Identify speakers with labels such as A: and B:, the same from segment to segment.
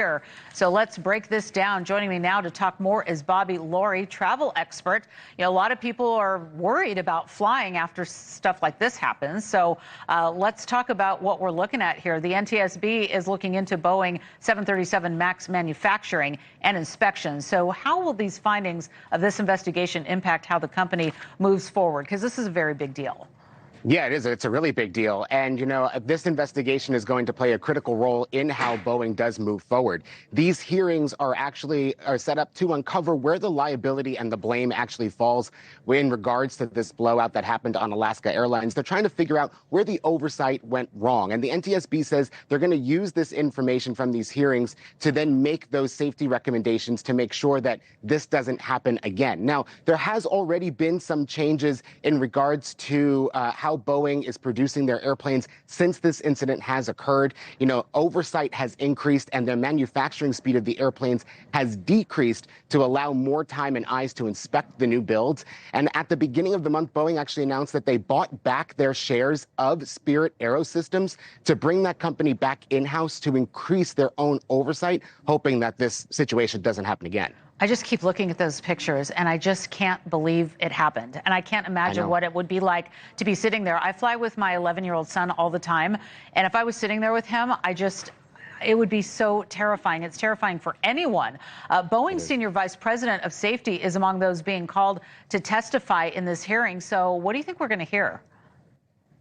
A: here. So let's break this down. Joining me now to talk more is Laurie, travel expert. You know, a lot of people are worried about flying after stuff like this happens. So let's talk about what we're looking at here. The NTSB is looking into Boeing 737 MAX manufacturing and inspections. So how will these findings of this investigation impact how the company moves forward? Because this is a very big deal.
B: Yeah, it is. It's a really big deal. And, you know, this investigation is going to play a critical role in how Boeing does move forward. These hearings are set up to uncover where the liability and the blame actually falls in regards to this blowout that happened on Alaska Airlines. They're trying to figure out where the oversight went wrong. And the NTSB says they're going to use this information from these hearings to then make those safety recommendations to make sure that this doesn't happen again. Now, there has already been some changes in regards to how Boeing is producing their airplanes since this incident has occurred. You know, oversight has increased and their manufacturing speed of the airplanes has decreased to allow more time and eyes to inspect the new builds. And at the beginning of the month, Boeing actually announced that they bought back their shares of Spirit Aerosystems to bring that company back in-house to increase their own oversight, hoping that this situation doesn't happen again.
A: I just keep looking at those pictures and I just can't believe it happened. And I can't imagine what it would be like to be sitting there. I fly with my 11-year-old son all the time. And if I was sitting there with him, it would be so terrifying. It's terrifying for anyone. Boeing's senior vice president of safety is among those being called to testify in this hearing. So what do you think we're going to hear?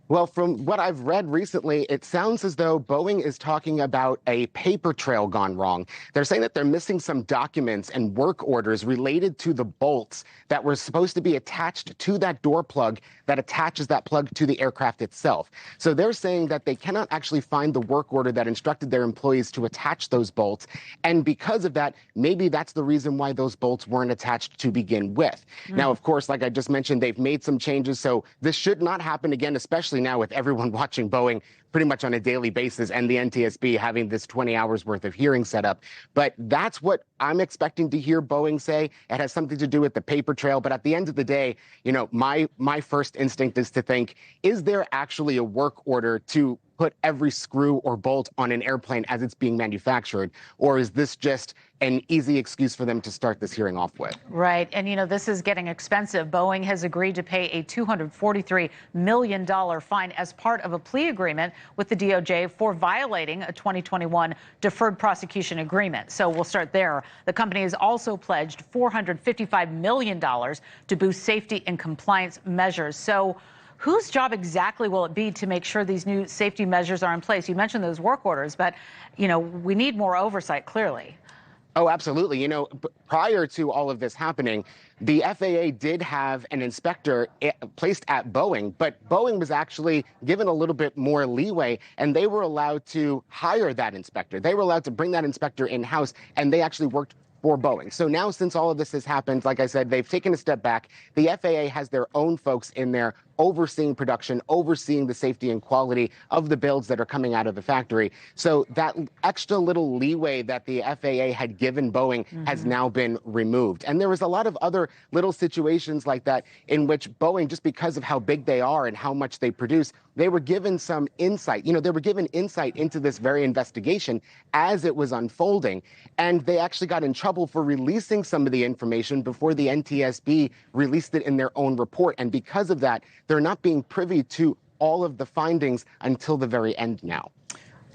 B: Well, from what I've read recently, it sounds as though Boeing is talking about a paper trail gone wrong. They're saying that they're missing some documents and work orders related to the bolts that were supposed to be attached to that door plug that attaches that plug to the aircraft itself. So they're saying that they cannot actually find the work order that instructed their employees to attach those bolts. And because of that, maybe that's the reason why those bolts weren't attached to begin with. Now, of course, like I just mentioned, they've made some changes. So this should not happen again, especially now with everyone watching Boeing pretty much on a daily basis and the NTSB having this 20 hours worth of hearings set up. But that's what I'm expecting to hear Boeing say. It has something to do with the paper trail. But at the end of the day, you know, my first instinct is to think, is there actually a work order to put every screw or bolt on an airplane as it's being manufactured? Or is this just an easy excuse for them to start this hearing off with?
A: Right. And, you know, this is getting expensive. Boeing has agreed to pay a $243 million fine as part of a plea agreement with the DOJ for violating a 2021 deferred prosecution agreement. So we'll start there. The company has also pledged $455 million to boost safety and compliance measures. So whose job exactly will it be to make sure these new safety measures are in place? You mentioned those work orders, but, you know, we need more oversight, clearly.
B: Oh, absolutely. You know, prior to all of this happening, the FAA did have an inspector placed at Boeing, but Boeing was actually given a little bit more leeway, and they were allowed to hire that inspector. They were allowed to bring that inspector in-house, and they actually worked for Boeing. So now, since all of this has happened, like I said, they've taken a step back. The FAA has their own folks in there overseeing production, overseeing the safety and quality of the builds that are coming out of the factory. So that extra little leeway that the FAA had given Boeing has now been removed. And there was a lot of other little situations like that in which Boeing, just because of how big they are and how much they produce, they were given some insight. You know, they were given insight into this very investigation as it was unfolding. And they actually got in trouble for releasing some of the information before the NTSB released it in their own report. And because of that, they're not being privy to all of the findings until the very end now.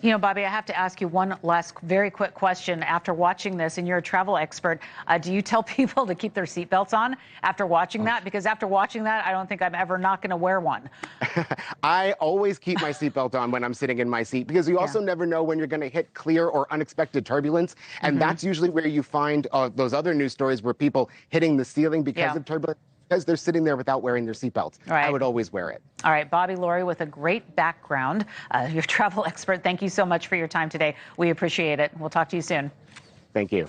A: You know, Bobby, I have to ask you one last very quick question. After watching this, and you're a travel expert, do you tell people to keep their seatbelts on after watching that? Because after watching that, I don't think I'm ever not going to wear one.
B: I always keep my seatbelt on when I'm sitting in my seat, because you also never know when you're going to hit clear or unexpected turbulence. And that's usually where you find those other news stories where people hitting the ceiling because of turbulence. Because they're sitting there without wearing their seatbelts. I would always wear it.
A: All right, Laurie, with a great background, you're a travel expert. Thank you so much for your time today. We appreciate it. We'll talk to you soon.
B: Thank you.